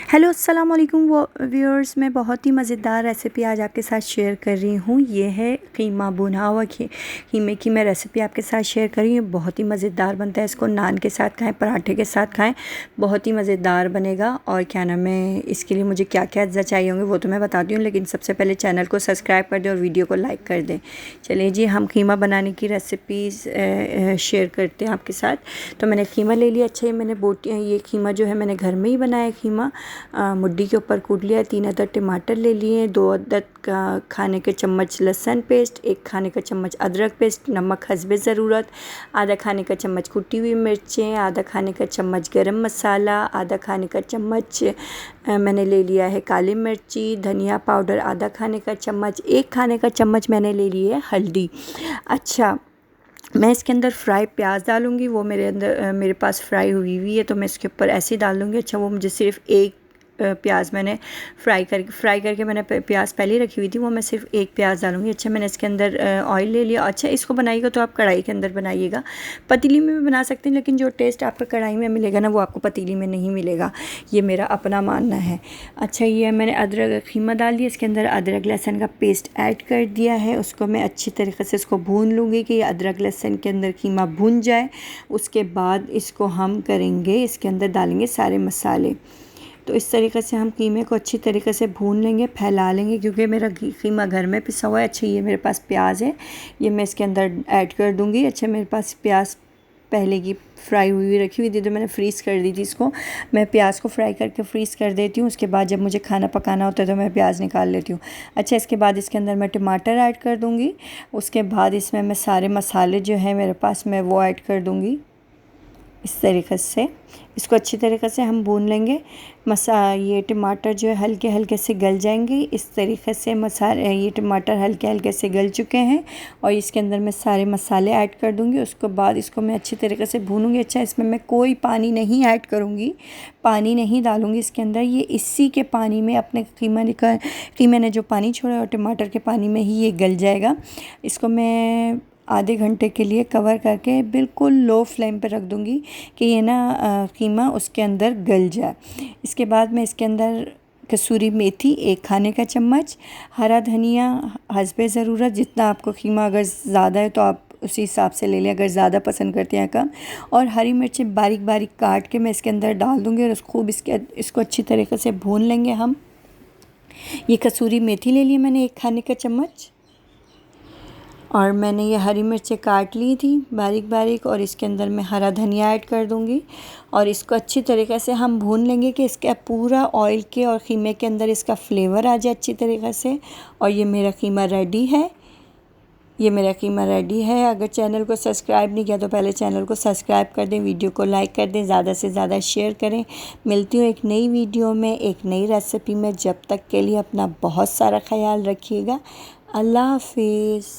Hello अस्सलाम वालेकुम viewers, मैं बहुत ही मज़ेदार रेसिपी आज आपके साथ शेयर कर रही हूँ। ये है कीमा, भुना हुआ कीमे की मैं रेसिपी आपके साथ शेयर कर रही हूँ। बहुत ही मज़ेदार बनता है। इसको नान के साथ खाएं, पराठे के साथ खाएं, बहुत ही मज़ेदार बनेगा। और क्या नाम है, इसके लिए मुझे क्या क्या अज्जा चाहिए होंगे वो तो मैं बताती हूँ, लेकिन सबसे पहले चैनल को सब्सक्राइब कर दें और वीडियो को लाइक कर दें। चलिए जी, हम कीमा बनाने की रेसिपी शेयर करते हैं आपके साथ। तो मैंने कीमा ले लिया। अच्छा, ये कीमा जो है मैंने घर में ही बनाया कीमा। मुड्डी के ऊपर कूट लिया। 3 अदद टमाटर ले लिए, 2 अदद खाने के चम्मच लहसुन पेस्ट, 1 खाने का चम्मच अदरक पेस्ट, नमक हस्बे ज़रूरत, आधा खाने का चम्मच कुटी हुई मिर्चें, आधा खाने का चम्मच गरम मसाला, आधा खाने का चम्मच मैंने ले लिया है काली मिर्ची, धनिया पाउडर आधा खाने का चम्मच, 1 खाने का चम्मच मैंने ले ली है हल्दी। अच्छा, मैं इसके अंदर फ्राई प्याज डालूँगी। वो मेरे पास फ्राई हुई हुई है, तो मैं इसके ऊपर ऐसे ही डाल दूँगी। अच्छा, वो मुझे सिर्फ एक प्याज मैंने फ्राई करके मैंने प्याज पहले ही रखी हुई थी, वो मैं सिर्फ एक प्याज डालूँगी। अच्छा, मैंने इसके अंदर ऑयल ले लिया। अच्छा, इसको बनाइएगा तो आप कढ़ाई के अंदर बनाइएगा। पतीली में भी बना सकते हैं, लेकिन जो टेस्ट आपको कढ़ाई में मिलेगा ना, वो आपको पतीली में नहीं मिलेगा। ये मेरा अपना मानना है। अच्छा, ये मैंने अदरक कीमा डाल दिया। इसके अंदर अदरक लहसुन का पेस्ट ऐड कर दिया है। उसको मैं अच्छी तरीके से इसको भून लूँगी कि अदरक लहसुन के अंदर कीमा भून जाए। उसके बाद इसको हम करेंगे, इसके अंदर डालेंगे सारे मसाले। तो इस तरीके से हम कीमे को अच्छी तरीके से भून लेंगे, फैला लेंगे, क्योंकि मेरा कीमा घर में पिसा हुआ है। अच्छा, ये मेरे पास प्याज है, ये मैं इसके अंदर ऐड कर दूँगी। अच्छा, मेरे पास प्याज पहले की फ्राई हुई रखी हुई थी, तो मैंने फ्रीज़ कर दी थी इसको। मैं प्याज को फ्राई करके फ्रीज़ कर देती हूँ। उसके बाद जब मुझे खाना पकाना होता है तो मैं प्याज निकाल लेती हूँ। अच्छा, इसके बाद इसके अंदर मैं टमाटर ऐड कर दूँगी। उसके बाद इसमें मैं सारे मसाले जो है मेरे पास, मैं वो ऐड कर दूँगी। इस तरीके से इसको अच्छी तरीके से हम भून लेंगे। ये टमाटर जो है हल्के हल्के से गल जाएंगे। इस तरीके से ये टमाटर हल्के हल्के से गल चुके हैं, और इसके अंदर मैं सारे मसाले ऐड कर दूंगी। उसके बाद इसको मैं अच्छी तरीके से भूनूंगी। अच्छा, इसमें मैं कोई पानी नहीं ऐड करूंगी, पानी नहीं डालूंगी इसके अंदर। ये इसी के पानी में अपने कीमे ने जो पानी छोड़ा है और टमाटर के पानी में ही ये गल जाएगा। इसको मैं आधे घंटे के लिए कवर करके बिल्कुल लो फ्लेम पर रख दूँगी कि ये ना कीमा उसके अंदर गल जाए। इसके बाद मैं इसके अंदर कसूरी मेथी 1 खाने का चम्मच, हरा धनिया हस्बे ज़रूरत, जितना आपको कीमा अगर ज़्यादा है तो आप उसी हिसाब से ले लें, अगर ज़्यादा पसंद करते हैं कम, और हरी मिर्चें बारीक बारीक काट के मैं इसके अंदर डाल दूँगी। और खूब इसको अच्छी तरीके से भून लेंगे हम। ये कसूरी मेथी ले ली मैंने 1 खाने का चम्मच, और मैंने ये हरी मिर्चें काट ली थी बारीक बारीक, और इसके अंदर मैं हरा धनिया ऐड कर दूंगी। और इसको अच्छी तरीके से हम भून लेंगे कि इसका पूरा ऑयल के और कीमे के अंदर इसका फ्लेवर आ जाए अच्छी तरीके से। और ये मेरा कीमा रेडी है। अगर चैनल को सब्सक्राइब नहीं किया तो पहले चैनल को सब्सक्राइब कर दें, वीडियो को लाइक कर दें, ज़्यादा से ज़्यादा शेयर करें। मिलती हूँ एक नई वीडियो में, एक नई रेसिपी में। जब तक के लिए अपना बहुत सारा ख्याल रखिएगा। अल्लाह हाफिज़।